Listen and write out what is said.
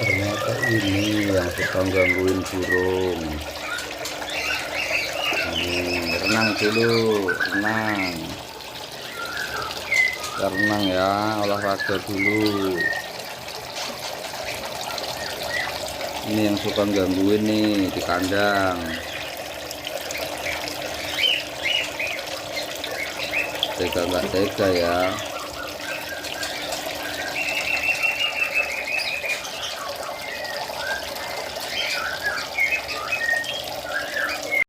Ternyata ini yang suka gangguin burung. Renang dulu, renang ya, olahraga dulu. Ini yang suka gangguin nih di kandang. Tega nggak tega ya.